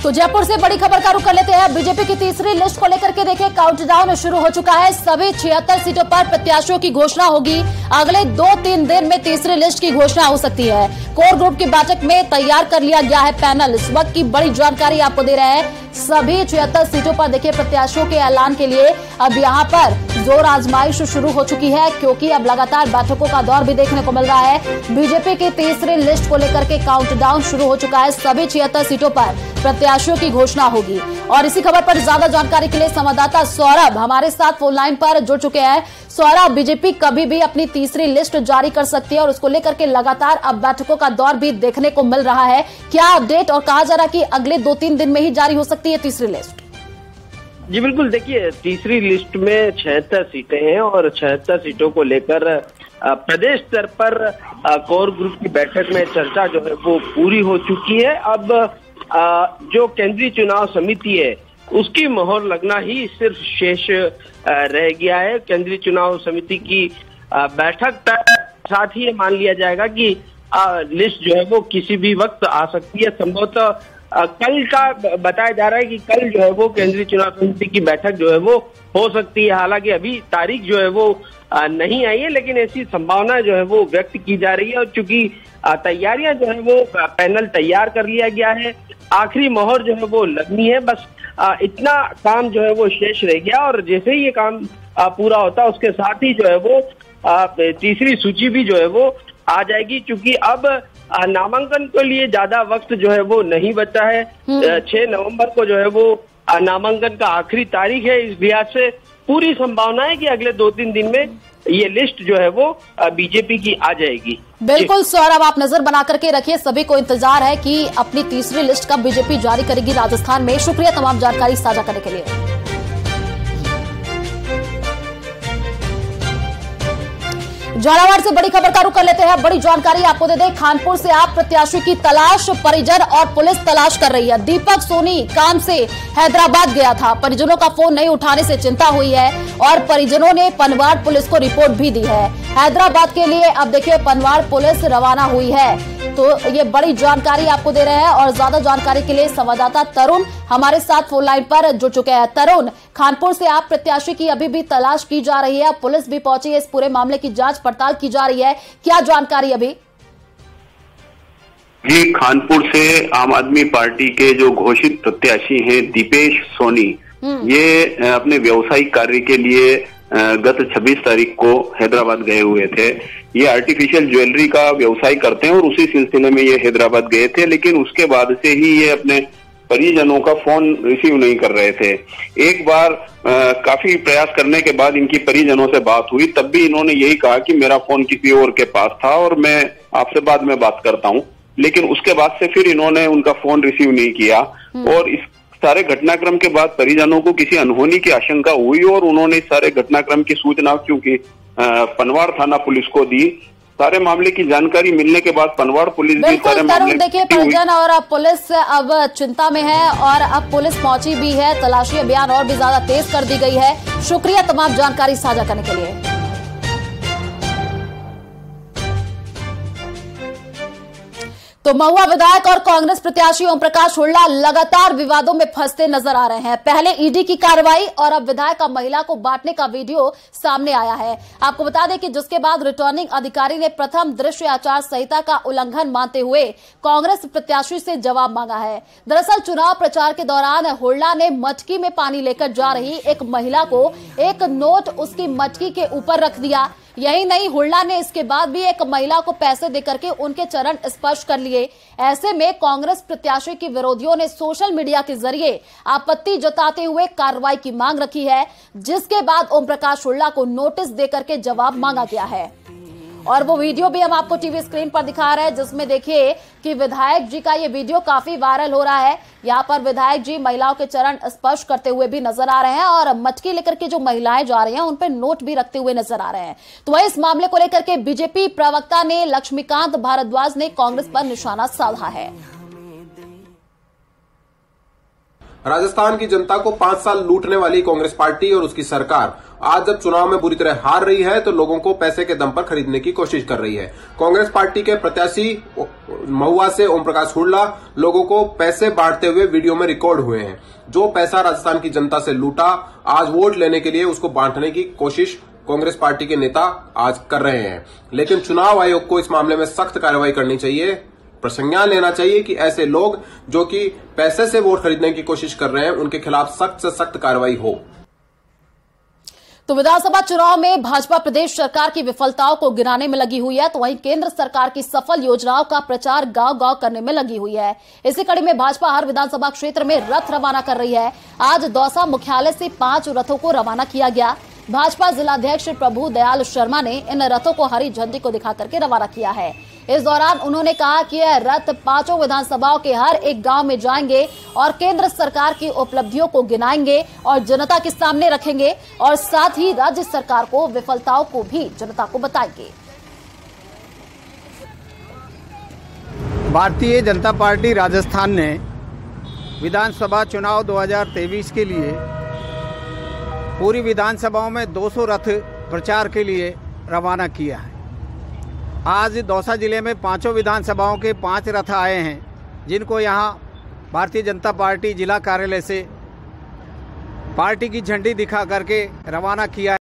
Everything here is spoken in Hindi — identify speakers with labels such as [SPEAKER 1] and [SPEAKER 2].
[SPEAKER 1] तो जयपुर से बड़ी खबर का रुख कर लेते हैं। बीजेपी की तीसरी लिस्ट को लेकर के देखिए काउंटडाउन शुरू हो चुका है। सभी 76 सीटों पर प्रत्याशियों की घोषणा होगी। अगले 2-3 दिन में तीसरी लिस्ट की घोषणा हो सकती है। कोर ग्रुप की बैठक में तैयार कर लिया गया है पैनल। इस वक्त की बड़ी जानकारी आपको दे रहे हैं। सभी 76 सीटों पर देखिए प्रत्याशियों के ऐलान के लिए अब यहां पर जोर आजमाइश शुरू हो चुकी है, क्योंकि अब लगातार बैठकों का दौर भी देखने को मिल रहा है। बीजेपी की तीसरी लिस्ट को लेकर के काउंटडाउन शुरू हो चुका है। सभी 76 सीटों पर प्रत्याशियों की घोषणा होगी। और इसी खबर पर ज्यादा जानकारी के लिए संवाददाता सौरभ हमारे साथ फोन लाइन पर जुड़ चुके हैं। सौरभ, बीजेपी कभी भी अपनी तीसरी लिस्ट जारी कर सकती है और उसको लेकर के लगातार अब बैठकों का दौर भी देखने को मिल रहा है। क्या अपडेट, और कहा जा रहा है कि अगले 2-3 दिन में ही जारी हो सकती है तीसरी लिस्ट?
[SPEAKER 2] जी बिल्कुल, देखिए तीसरी लिस्ट में 76 सीटें हैं और 76 सीटों को लेकर प्रदेश स्तर पर कोर ग्रुप की बैठक में चर्चा जो है वो पूरी हो चुकी है। अब जो केंद्रीय चुनाव समिति है उसकी मोहर लगना ही सिर्फ शेष रह गया है। केंद्रीय चुनाव समिति की बैठक तक साथ ही ये मान लिया जाएगा कि लिस्ट जो है वो किसी भी वक्त आ सकती है। संभवतः कल का बताया जा रहा है कि कल जो है वो केंद्रीय चुनाव समिति की बैठक जो है वो हो सकती है। हालांकि अभी तारीख जो है वो नहीं आई है, लेकिन ऐसी संभावना जो है वो व्यक्त की जा रही है। और चूंकि तैयारियां जो है वो पैनल तैयार कर लिया गया है, आखिरी मोहर जो है वो लगनी है। बस इतना काम जो है वो शेष रह गया और जैसे ही ये काम पूरा होता है उसके साथ ही जो है वो तीसरी सूची भी जो है वो आ जाएगी। चूंकि अब नामांकन के लिए ज्यादा वक्त जो है वो नहीं बचा है। 6 नवंबर को जो है वो नामांकन का आखिरी तारीख है। इस लिहाज से पूरी संभावना है कि अगले 2-3 दिन में ये लिस्ट जो है वो बीजेपी की आ जाएगी।
[SPEAKER 1] बिल्कुल सौरभ, आप नजर बना करके रखिए। सभी को इंतजार है कि अपनी तीसरी लिस्ट कब बीजेपी जारी करेगी राजस्थान में। शुक्रिया तमाम जानकारी साझा करने के लिए। झालावाड़ से बड़ी खबर का रुख कर लेते हैं। बड़ी जानकारी आपको दे दें, खानपुर से आप प्रत्याशी की तलाश परिजन और पुलिस तलाश कर रही है। दीपक सोनी काम से हैदराबाद गया था। परिजनों का फोन नहीं उठाने से चिंता हुई है और परिजनों ने पनवाड़ पुलिस को रिपोर्ट भी दी है। हैदराबाद के लिए अब देखिए पनवाड़ पुलिस रवाना हुई है। तो ये बड़ी जानकारी आपको दे रहे हैं और ज्यादा जानकारी के लिए संवाददाता तरुण हमारे साथ फोन लाइन पर जुड़ चुके हैं। तरुण, खानपुर से आप प्रत्याशी की अभी भी तलाश की जा रही है, पुलिस भी पहुंची है, इस पूरे मामले की जांच पड़ताल की जा रही है, क्या जानकारी अभी?
[SPEAKER 3] जी, खानपुर से आम आदमी पार्टी के जो घोषित प्रत्याशी हैं दीपेश सोनी, ये अपने व्यवसायिक कार्य के लिए गत 26 तारीख को हैदराबाद गए हुए थे। ये आर्टिफिशियल ज्वेलरी का व्यवसाय करते हैं और उसी सिलसिले में ये हैदराबाद गए थे, लेकिन उसके बाद से ही ये अपने परिजनों का फोन रिसीव नहीं कर रहे थे। एक बार काफी प्रयास करने के बाद इनकी परिजनों से बात हुई, तब भी इन्होंने यही कहा कि मेरा फोन किसी और के पास था और मैं आपसे बाद में बात करता हूं। लेकिन उसके बाद से फिर इन्होंने उनका फोन रिसीव नहीं किया और इस सारे घटनाक्रम के बाद परिजनों को किसी अनहोनी की आशंका हुई और उन्होंने इस सारे घटनाक्रम की सूचना क्योंकि पनवाड़ थाना पुलिस को दी। सारे मामले की जानकारी मिलने के बाद पनवाड़ पुलिस भी सारे मामले
[SPEAKER 1] देखिए परिजन और अब पुलिस अब चिंता में है और अब पुलिस पहुंची भी है। तलाशी अभियान और भी ज्यादा तेज कर दी गई है। शुक्रिया तमाम जानकारी साझा करने के लिए। तो महुआ विधायक और कांग्रेस प्रत्याशी ओम प्रकाश हुड्डा लगातार विवादों में फंसते नजर आ रहे हैं। पहले ईडी की कार्रवाई और अब विधायक का महिला को बांटने का वीडियो सामने आया है। आपको बता दें कि जिसके बाद रिटर्निंग अधिकारी ने प्रथम दृश्य आचार संहिता का उल्लंघन मानते हुए कांग्रेस प्रत्याशी से जवाब मांगा है। दरअसल चुनाव प्रचार के दौरान हुड्डा ने मटकी में पानी लेकर जा रही एक महिला को एक नोट उसकी मटकी के ऊपर रख दिया। यही नहीं, हुड्डा ने इसके बाद भी एक महिला को पैसे देकर के उनके चरण स्पर्श कर लिए। ऐसे में कांग्रेस प्रत्याशी के विरोधियों ने सोशल मीडिया के जरिए आपत्ति जताते हुए कार्रवाई की मांग रखी है, जिसके बाद ओम प्रकाश हुड्डा को नोटिस देकर के जवाब मांगा गया है। और वो वीडियो भी हम आपको टीवी स्क्रीन पर दिखा रहे हैं, जिसमें देखिए कि विधायक जी का ये वीडियो काफी वायरल हो रहा है। यहाँ पर विधायक जी महिलाओं के चरण स्पर्श करते हुए भी नजर आ रहे हैं और मटकी लेकर के जो महिलाएं जा रही हैं उन पर नोट भी रखते हुए नजर आ रहे हैं। तो वही इस मामले को लेकर के बीजेपी प्रवक्ता ने लक्ष्मीकांत भारद्वाज ने कांग्रेस पर निशाना साधा है।
[SPEAKER 4] राजस्थान की जनता को 5 साल लूटने वाली कांग्रेस पार्टी और उसकी सरकार आज जब चुनाव में बुरी तरह हार रही है तो लोगों को पैसे के दम पर खरीदने की कोशिश कर रही है। कांग्रेस पार्टी के प्रत्याशी महुआ से ओम प्रकाश हुड्डा लोगों को पैसे बांटते हुए वीडियो में रिकॉर्ड हुए हैं। जो पैसा राजस्थान की जनता से लूटा, आज वोट लेने के लिए उसको बांटने की कोशिश कांग्रेस पार्टी के नेता आज कर रहे हैं। लेकिन चुनाव आयोग को इस मामले में सख्त कार्रवाई करनी चाहिए, प्रसंज्ञान लेना चाहिए कि ऐसे लोग जो कि पैसे से वोट खरीदने की कोशिश कर रहे हैं उनके खिलाफ सख्त से सख्त कार्रवाई हो।
[SPEAKER 1] तो विधानसभा चुनाव में भाजपा प्रदेश सरकार की विफलताओं को गिनाने में लगी हुई है, तो वहीं केंद्र सरकार की सफल योजनाओं का प्रचार गांव-गांव करने में लगी हुई है। इसी कड़ी में भाजपा हर विधानसभा क्षेत्र में रथ रवाना कर रही है। आज दौसा मुख्यालय से 5 रथों को रवाना किया गया। भाजपा जिलाध्यक्ष प्रभु दयाल शर्मा ने इन रथों को हरी झंडी को दिखा करके रवाना किया है। इस दौरान उन्होंने कहा कि यह रथ 5 विधानसभाओं के हर एक गांव में जाएंगे और केंद्र सरकार की उपलब्धियों को गिनाएंगे और जनता के सामने रखेंगे और साथ ही राज्य सरकार को विफलताओं को भी जनता को बताएंगे।
[SPEAKER 5] भारतीय जनता पार्टी राजस्थान ने विधानसभा चुनाव 2023 के लिए पूरी विधानसभाओं में 200 रथ प्रचार के लिए रवाना किया है। आज दौसा जिले में 5 विधानसभाओं के 5 रथ आए हैं, जिनको यहां भारतीय जनता पार्टी जिला कार्यालय से पार्टी की झंडी दिखा करके रवाना किया है।